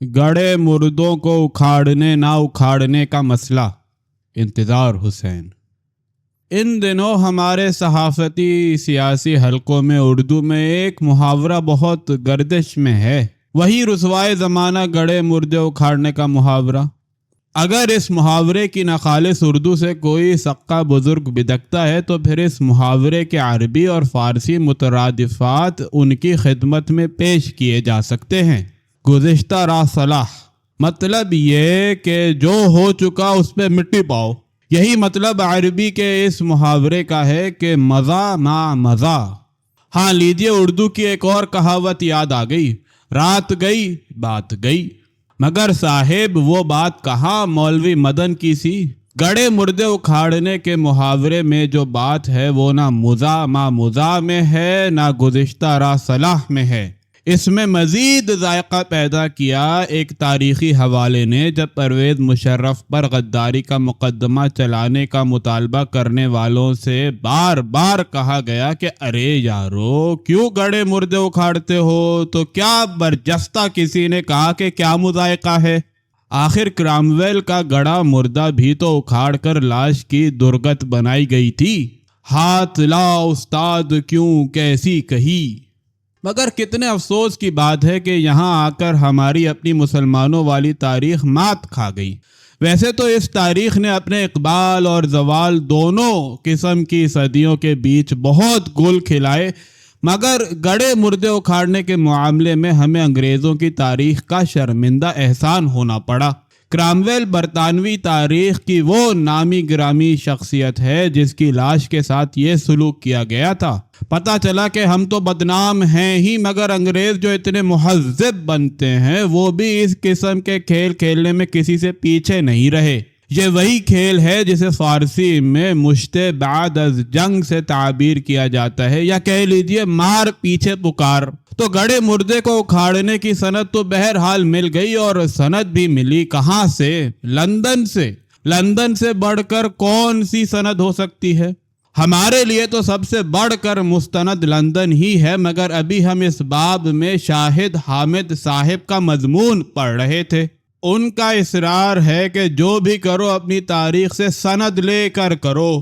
गड़े मुर्दों को उखाड़ने ना उखाड़ने का मसला, इंतज़ार हुसैन। इन दिनों हमारे सहाफ़ती सियासी हलकों में उर्दू में एक मुहावरा बहुत गर्दिश में है, वही रुसवाए ज़माना गड़े मुर्दे उखाड़ने का मुहावरा। अगर इस मुहावरे की नखालिस उर्दू से कोई सक्का बुजुर्ग बिदकता है तो फिर इस मुहावरे के अरबी और फ़ारसी मुतरादिफ़ात उनकी खिदमत में पेश किए जा सकते हैं। गुज़िश्ता रा सलाह, मतलब ये कि जो हो चुका उस पे मिट्टी पाओ। यही मतलब अरबी के इस मुहावरे का है कि मज़ा मा मज़ा। हाँ, लीजिए उर्दू की एक और कहावत याद आ गई, रात गई बात गई। मगर साहेब वो बात कहाँ मौलवी मदन की सी। गड़े मुर्दे उखाड़ने के मुहावरे में जो बात है वो ना मुज़ा मा मुज़ा में है, ना गुज़िश्ता रा सलाह में है। इसमें मज़ीद जायका पैदा किया एक तारीख़ी हवाले ने, जब परवेज़ मुशर्रफ पर गद्दारी का मुकदमा चलाने का मुतालबा करने वालों से बार बार कहा गया कि अरे यारो क्यों गड़े मुर्दे उखाड़ते हो, तो क्या बरजस्ता किसी ने कहा कि क्या मुज़ायका है। आखिर क्रामवेल का गड़ा मुर्दा भी तो उखाड़ कर लाश की दुर्गत बनाई गई थी। हाथ ला उस्ताद क्यों कैसी कही। मगर कितने अफसोस की बात है कि यहाँ आकर हमारी अपनी मुसलमानों वाली तारीख़ मात खा गई। वैसे तो इस तारीख़ ने अपने इकबाल और जवाल दोनों किस्म की सदियों के बीच बहुत गुल खिलाए, मगर गड़े मुर्दे उखाड़ने के मामले में हमें अंग्रेज़ों की तारीख़ का शर्मिंदा एहसान होना पड़ा। क्रामवेल बरतानवी तारीख़ की वो नामी गिरामी शख्सियत है जिसकी लाश के साथ ये सलूक किया गया था। पता चला कि हम तो बदनाम हैं ही, मगर अंग्रेज़ जो इतने मुहज़्ज़ब बनते हैं वो भी इस किस्म के खेल खेलने में किसी से पीछे नहीं रहे। ये वही खेल है जिसे फ़ारसी में मुश्ते बाद अज़ जंग से ताबीर किया जाता है, या कह लीजिए मार पीछे पुकार। तो गड़े मुर्दे को उखाड़ने की सनद तो बहरहाल मिल गई, और सनद भी मिली कहाँ से? लंदन से। लंदन से बढ़कर कौन सी सनद हो सकती है? हमारे लिए तो सबसे बढ़कर मुस्तनद लंदन ही है, मगर अभी हम इस बाब में शाहिद हामिद साहिब का मजमून पढ़ रहे थे। उनका इसरार है कि जो भी करो अपनी तारीख से सनद लेकर करो।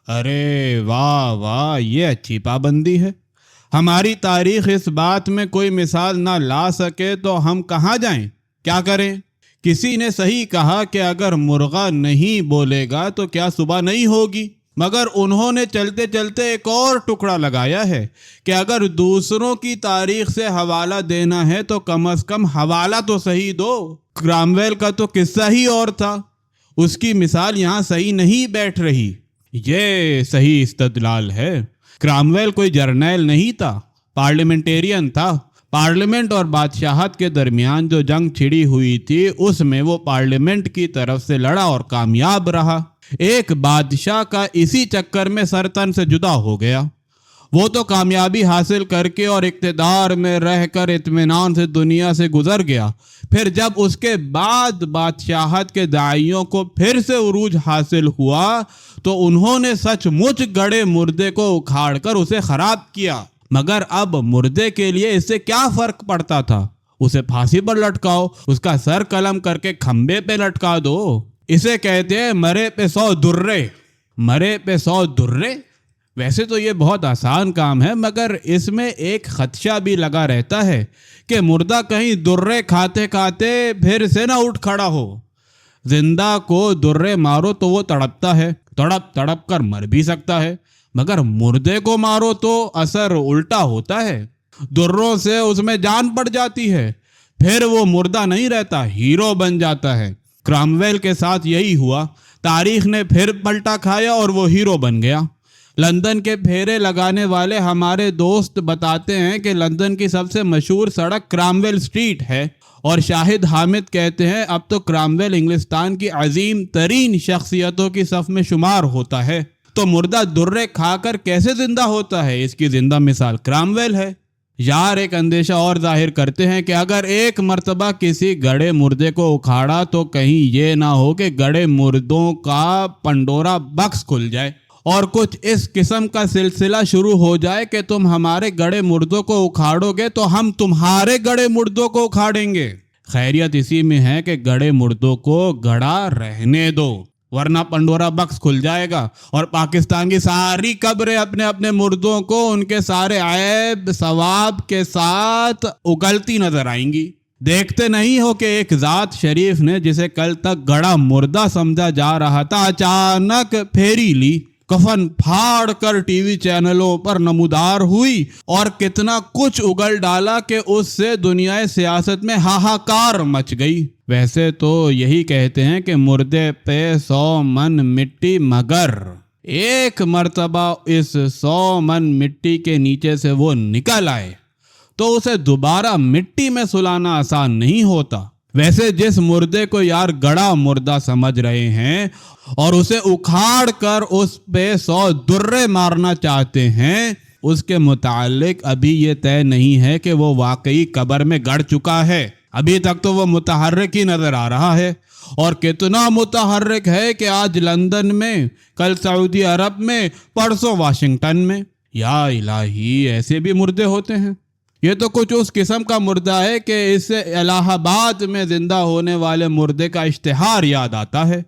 अरे वाह वाह, ये अच्छी पाबंदी है। हमारी तारीख इस बात में कोई मिसाल ना ला सके तो हम कहाँ जाएं, क्या करें? किसी ने सही कहा कि अगर मुर्गा नहीं बोलेगा तो क्या सुबह नहीं होगी, मगर उन्होंने चलते चलते एक और टुकड़ा लगाया है कि अगर दूसरों की तारीख से हवाला देना है तो कम से कम हवाला तो सही दो। क्रामवेल का तो किस्सा ही और था, उसकी मिसाल यहाँ सही नहीं बैठ रही। ये सही इस्तदलाल है। क्रामवेल कोई जर्नैल नहीं था, पार्लियामेंटेरियन था। पार्लियामेंट और बादशाहत के दरमियान जो जंग छिड़ी हुई थी उसमें वो पार्लियामेंट की तरफ से लड़ा और कामयाब रहा। एक बादशाह का इसी चक्कर में सरतन से जुदा हो गया। वो तो कामयाबी हासिल करके और इक़्तिदार में रहकर इत्मीनान से दुनिया से गुजर गया। फिर जब उसके बाद बादशाहत के दाइयों को फिर से उरूज हासिल हुआ तो उन्होंने सचमुच गड़े मुर्दे को उखाड़ कर उसे खराब किया। मगर अब मुर्दे के लिए इससे क्या फ़र्क पड़ता था? उसे फांसी पर लटकाओ, उसका सर कलम करके खंबे पे लटका दो। इसे कहते हैं मरे पे 100 दुर्रे। मरे पे 100 दुर्रे। वैसे तो ये बहुत आसान काम है, मगर इसमें एक खदशा भी लगा रहता है कि मुर्दा कहीं दुर्रे खाते खाते फिर से ना उठ खड़ा हो। जिंदा को दुर्रे मारो तो वो तड़पता है, तड़प तड़प कर मर भी सकता है, मगर मुर्दे को मारो तो असर उल्टा होता है। दुर्रों से उसमें जान पड़ जाती है, फिर वो मुर्दा नहीं रहता, हीरो बन जाता है। क्रामवेल के साथ यही हुआ। तारीख ने फिर पलटा खाया और वो हीरो बन गया। लंदन के फेरे लगाने वाले हमारे दोस्त बताते हैं कि लंदन की सबसे मशहूर सड़क क्रामवेल स्ट्रीट है, और शाहिद हामिद कहते हैं अब तो क्रामवेल इंग्लिस्तान की अजीम तरीन शख्सियतों की सफ में शुमार होता है। तो मुर्दा दुर्रे खाकर कैसे जिंदा होता है, इसकी जिंदा मिसाल क्रामवेल है। यार एक अंदेशा और जाहिर करते हैं कि अगर एक मर्तबा किसी गड़े मुर्दे को उखाड़ा तो कहीं ये ना हो कि गड़े मुर्दों का पंडोरा बक्स खुल जाए और कुछ इस किस्म का सिलसिला शुरू हो जाए कि तुम हमारे गड़े मुर्दों को उखाड़ोगे तो हम तुम्हारे गड़े मुर्दों को उखाड़ेंगे। خیریت اسی میں ہے کہ گڑے مردوں کو گڑا رہنے دو، ورنہ پنڈورا بکس کھل جائے گا اور پاکستان کی ساری قبریں اپنے اپنے مردوں کو ان کے سارے عیب ثواب کے ساتھ اگلتی نظر آئیں گی۔ دیکھتے نہیں ہو کہ ایک ذات شریف نے جسے کل تک گڑا مردہ سمجھا جا رہا تھا اچانک پھیری لی، کفن پھاڑ کر ٹی وی چینلوں پر نمودار ہوئی اور کتنا کچھ اگل ڈالا کہ اس سے دنیا سیاست میں ہاہاکار مچ گئی۔ ویسے تو یہی کہتے ہیں کہ مردے پہ 100 من مٹی، مگر ایک مرتبہ اس 100 من مٹی کے نیچے سے وہ نکل آئے تو اسے دوبارہ مٹی میں سلانا آسان نہیں ہوتا۔ ویسے جس مردے کو یار گڑا مردہ سمجھ رہے ہیں اور اسے اکھاڑ کر اس پہ 100 درے مارنا چاہتے ہیں، اس کے متعلق ابھی یہ طے نہیں ہے کہ وہ واقعی قبر میں گڑ چکا ہے۔ ابھی تک تو وہ متحرک ہی نظر آ رہا ہے، اور کتنا متحرک ہے کہ آج لندن میں، کل سعودی عرب میں، پرسوں واشنگٹن میں۔ یا الہی، ایسے بھی مردے ہوتے ہیں؟ یہ تو کچھ اس قسم کا مردہ ہے کہ اس سے الہ آباد میں زندہ ہونے والے مردے کا اشتہار یاد آتا ہے۔